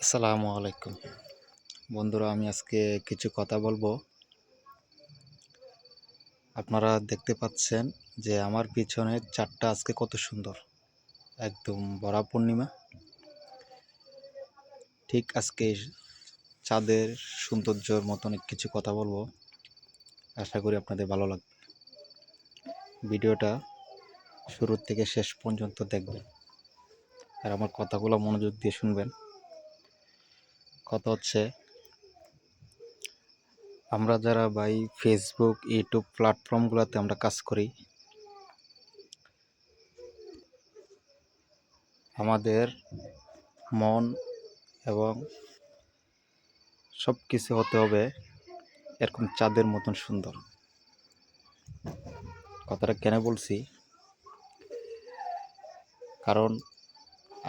আসসালামু আলাইকুম বন্ধুরা, আমি আজকে কিছু কথা বলবো। আপনারা দেখতে পাচ্ছেন যে আমার পিছনের চাঁদটা আজকে কত সুন্দর, একদম ভরা পূর্ণিমা। ঠিক আজকে চাঁদের সৌন্দর্যর মতন কিছু কথা বলবো, আশা করি আপনাদের ভালো লাগবে। ভিডিওটা শুরু থেকে শেষ পর্যন্ত দেখবেন আর আমার কথাগুলো মনোযোগ দিয়ে শুনবেন। কথা হচ্ছে, আমরা যারা ভাই ফেসবুক ইউটিউব প্ল্যাটফর্মগুলোতে আমরা কাজ করি, আমাদের মন এবং সব কিছু হতে হবে এরকম চাঁদের মতন সুন্দর। কথাটা কেন বলছি, কারণ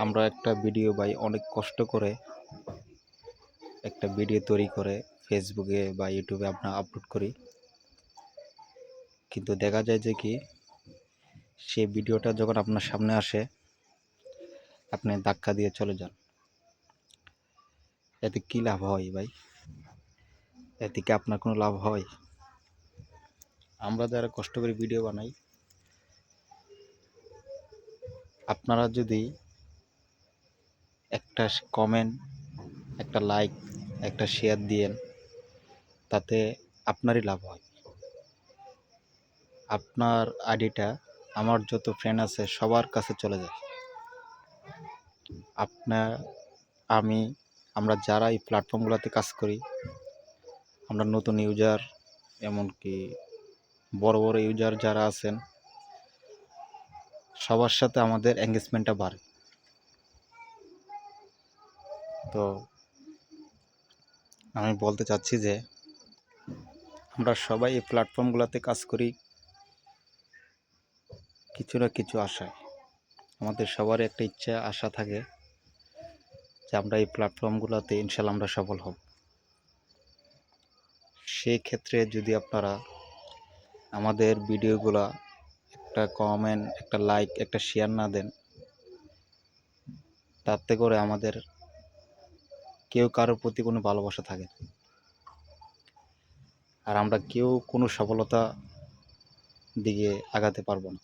আমরা একটা ভিডিও ভাই অনেক কষ্ট করে একটা ভিডিও তৈরি করে ফেসবুকে বা ইউটিউবে আমরা আপলোড করি, কিন্তু দেখা যায় যে কি সেই ভিডিওটা যখন আপনার সামনে আসে আপনি ধাক্কা দিয়ে চলে যান। এতে কি লাভ হয় ভাই? এতে কি আপনার কোনো লাভ হয়? আমরা যারা কষ্ট করে ভিডিও বানাই, আপনারা যদি একটা কমেন্ট, একটা লাইক, একটা শেয়ার দিয়েন, তাতে আপনারই লাভ হয়। আপনার আইডিটা আমার যত ফ্রেন্ড আছে সবার কাছে চলে যায়। আপনার, আমি, আমরা যারা এই প্ল্যাটফর্মগুলোতে কাজ করি, আমরা নতুন ইউজার, এমনকি বড় বড় ইউজার যারা আছেন, সবার সাথে আমাদের এঙ্গেজমেন্টটা বাড়ে। তো আমি বলতে চাচ্ছি যে আমরা সবাই এই প্ল্যাটফর্মগুলোতে কাজ করি কিছু না কিছু আশায়। আমাদের সবারই একটা ইচ্ছা, আশা থাকে যে আমরা এই প্ল্যাটফর্মগুলোতে ইনশাল্লাহ আমরা সফল হব। সেক্ষেত্রে যদি আপনারা আমাদের ভিডিওগুলা একটা কমেন্ট, একটা লাইক, একটা শেয়ার না দেন, তাতে করে আমাদের কেউ কারোর প্রতি কোনো ভালোবাসা থাকে না, আর আমরা কেউ কোনো সফলতা দিকে আগাতে পারবো না।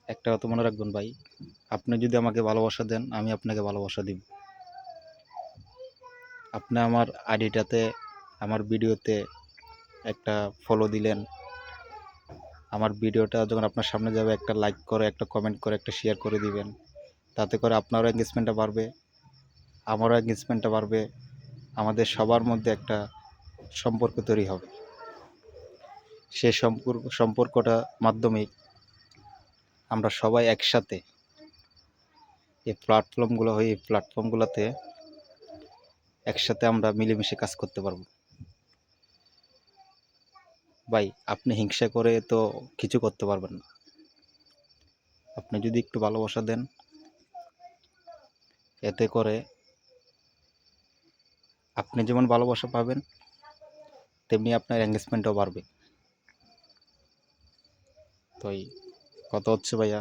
একটা কথা মনে রাখবেন ভাই, আপনি যদি আমাকে ভালোবাসা দেন, আমি আপনাকে ভালোবাসা দিব। আপনি আমার আইডিটাতে, আমার ভিডিওতে একটা ফলো দিলেন, আমার ভিডিওটা যখন আপনার সামনে যাবে একটা লাইক করে, একটা কমেন্ট করে, একটা শেয়ার করে দিবেন, তাতে করে আপনারও এঙ্গেজমেন্টটা বাড়বে, আমারও এঙ্গেজমেন্টটা বাড়বে, আমাদের সবার মধ্যে একটা সম্পর্ক তৈরি হবে। সেই সম্পর্কটা মাধ্যমে আমরা সবাই একসাথে এই প্ল্যাটফর্মগুলোতে একসাথে আমরা মিলেমিশে কাজ করতে পারবো। ভাই, আপনি হিংসা করে তো কিছু করতে পারবেন না। আপনি যদি একটু ভালোবাসা দেন, এতে করে আপনি যেমন ভালোবাসা পাবেন, তেমনি আপনার এঙ্গেজমেন্টও বাড়বে। তো এই কথা হচ্ছে ভাইয়া,